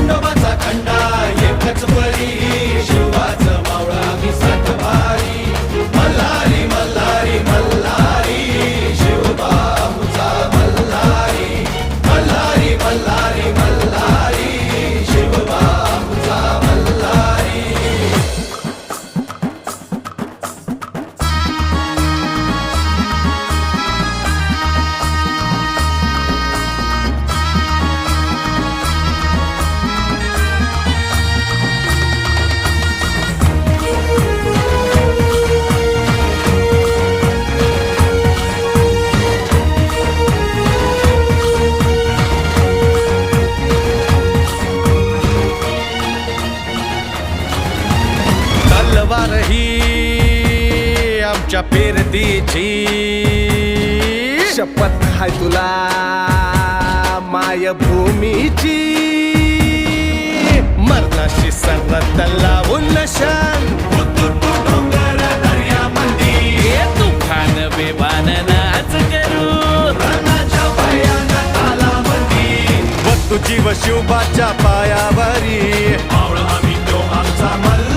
खंडोबाचा खंडा एकच बळी शिवाचं मावळा मी सात भारी मल्हारी मल्हारी मल्हारी शिवबाऊचा मल्हारी मल्हारी मल्हारी मल्हारी शिवबाऊचा मल्हारी. तलवार ही आमच्या पेरतीची शपथ हाय तुला मायभूमीची मरणाशी सरत लावून नशान डोंगर दर्यामंदी तुफान बेभान नाच करू रणाच्या भयानक तालामंदी व तुझी व शिवबाच्या पायावरी मावळा आम्ही तो आमचा मल्हारी